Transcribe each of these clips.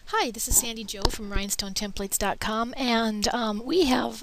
Hi, this is Sandy Jo from rhinestonetemplates.com, and we have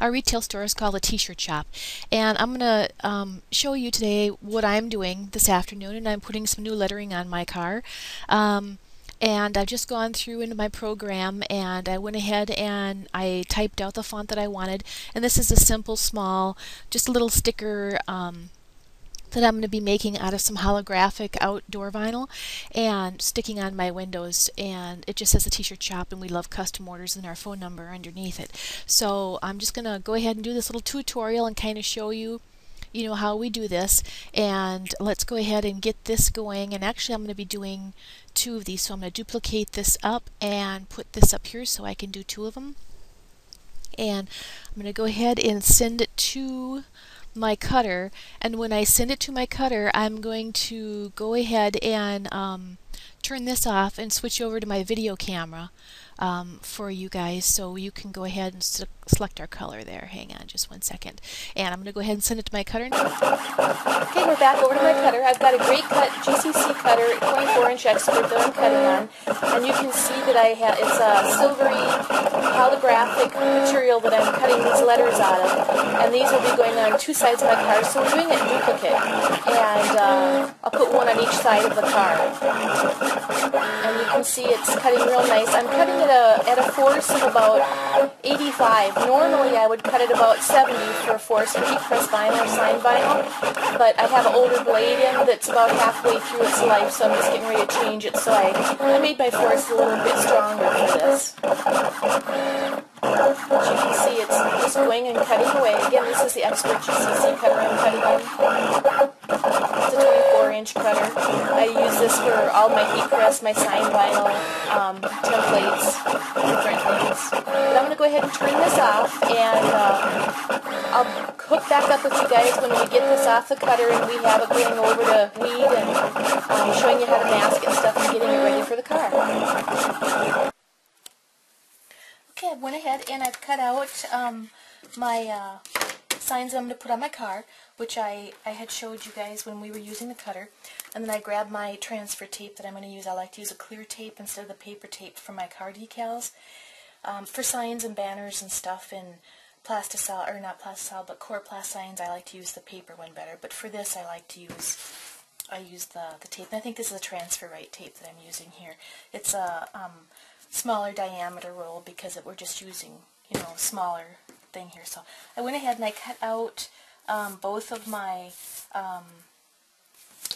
our retail store is called a T-shirt shop, and I'm going to show you today what I'm doing this afternoon, and I'm putting some new lettering on my car. And I've just gone through into my program and I went ahead and I typed out the font that I wanted, and this is a simple, small, just a little sticker that I'm going to be making out of some holographic outdoor vinyl and sticking on my windows, and it just says the T-shirt shop and we love custom orders and our phone number underneath it. So I'm just going to go ahead and do this little tutorial and kind of show you how we do this, and let's go ahead and get this going. And actually I'm going to be doing two of these, so I'm going to duplicate this up and put this up here so I can do two of them. And I'm going to go ahead and send it to my cutter, and when I send it to my cutter I'm going to go ahead and turn this off and switch over to my video camera for you guys, so you can go ahead and select our color there. Hang on just one second, and I'm going to go ahead and send it to my cutter. Okay, we're back over to my cutter. I've got a great cut GCC cutter, 24-inch expert that I'm cutting on, and you can see that it's a silvery holographic material that I'm cutting these letters out of, and these will be going on two sides of my car, so we're doing it in duplicate, and I'll put one on each side of the car. And you can see it's cutting real nice. I'm cutting it at a force of about 85. Normally I would cut it about 70 for a force for heat press vinyl or sign vinyl, but I have an older blade in that's about halfway through its life, so I'm just getting ready to change it, so I made my force a little bit stronger for this. As you can see, it's just going and cutting away. Again, this is the Expert GCC cutter I'm cutting on. It's a 24-inch cutter. I use this for all my heat press, my sign vinyl, templates, different things. But I'm going to go ahead and turn this off, and I'll hook back up with you guys when we get this off the cutter and we have it going over to weed and showing you how to mask it and stuff and getting it ready for the car. Okay, I went ahead and I've cut out my signs that I'm going to put on my car, which I had showed you guys when we were using the cutter. And then I grabbed my transfer tape that I'm going to use. I like to use a clear tape instead of the paper tape for my car decals. For signs and banners and stuff in plastisol, or not plastisol, but Coroplast signs, I like to use the paper one better. But for this I use the tape. And I think this is a transfer right tape that I'm using here. It's a smaller diameter roll because we're just using, smaller thing here. So I went ahead and I cut out both of my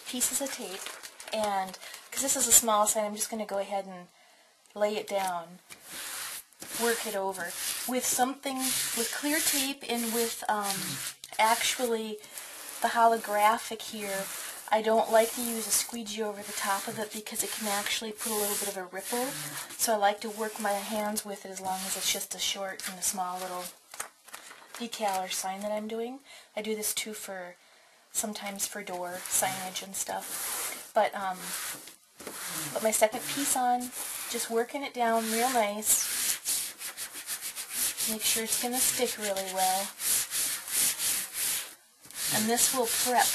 pieces of tape, and because this is a small sign, I'm just going to go ahead and lay it down, work it over with something, with clear tape and with actually the holographic here. I don't like to use a squeegee over the top of it because it can actually put a little bit of a ripple. So I like to work my hands with it as long as it's just a short and a small little decal or sign that I'm doing. I do this too for sometimes for door signage and stuff. But put my second piece on, just working it down real nice. Make sure it's going to stick really well. And this will prep.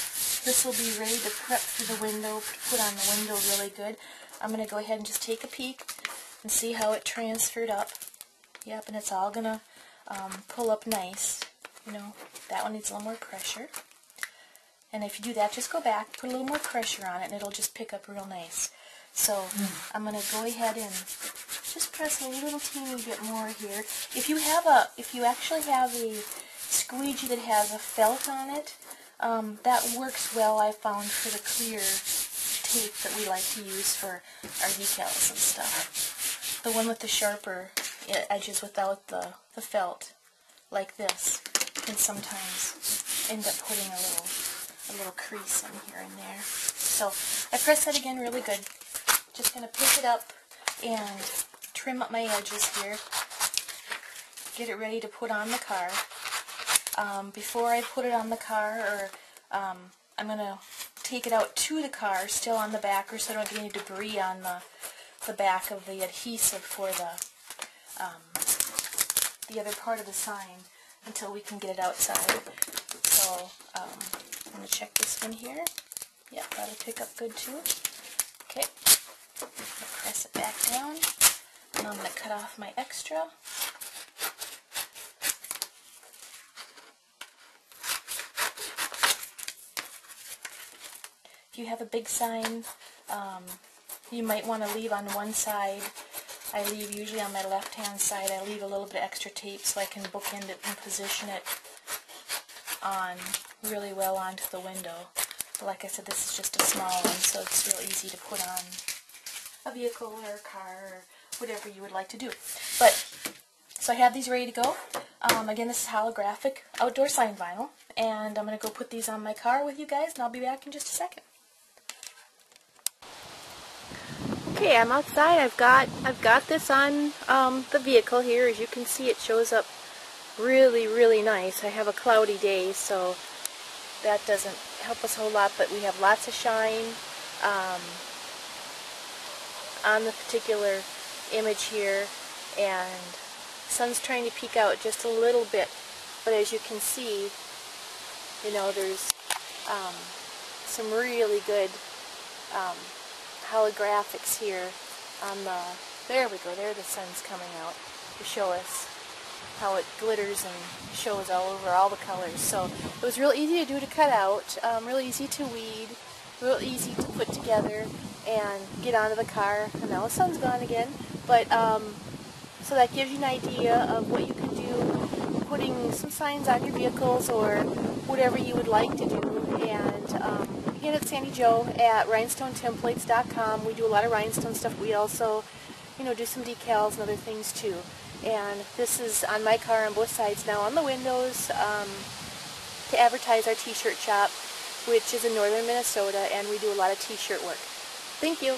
This will be ready to prep for the window, put on the window really good. I'm going to go ahead and just take a peek and see how it transferred up. Yep, and it's all going to pull up nice. That one needs a little more pressure. And if you do that, just go back, put a little more pressure on it, and it'll just pick up real nice. So I'm going to go ahead and just press a little teeny bit more here. If you actually have a squeegee that has a felt on it, that works well, I found, for the clear tape that we like to use for our decals and stuff. The one with the sharper edges without the felt, like this, can sometimes end up putting a little crease in here and there. So I press that again really good. Just going to pick it up and trim up my edges here. Get it ready to put on the car. Before I put it on the car, I'm going to take it out to the car, still on the backer, so I don't get any debris on the back of the adhesive for the other part of the sign until we can get it outside. So I'm going to check this one here. Yeah, that'll pick up good too. Okay, press it back down. Now I'm going to cut off my extra. If you have a big sign, you might want to leave on one side. I leave usually on my left-hand side. I leave a little bit of extra tape so I can bookend it and position it on really well onto the window. But like I said, this is just a small one, so it's real easy to put on a vehicle or a car or whatever you would like to do. But so I have these ready to go. Again, this is holographic outdoor sign vinyl, and I'm going to go put these on my car with you guys, and I'll be back in just a second. Okay, I'm outside. I've got this on the vehicle here. As you can see, it shows up really nice. I have a cloudy day, so that doesn't help us a whole lot, but we have lots of shine on the particular image here, and the sun's trying to peek out just a little bit, but as you can see, you know, there's some really good holographics here on the, there we go, there the sun's coming out to show us how it glitters and shows all over all the colors. So it was real easy to do, to cut out, real easy to weed, real easy to put together and get onto the car. And now the sun's gone again, but so that gives you an idea of what you can do putting some signs on your vehicles or whatever you would like to do. And again, it's Sandy Jo at rhinestone.templates.com. We do a lot of rhinestone stuff. We also, you know, do some decals and other things too. And this is on my car on both sides now on the windows to advertise our t-shirt shop, which is in northern Minnesota, and we do a lot of t-shirt work. Thank you.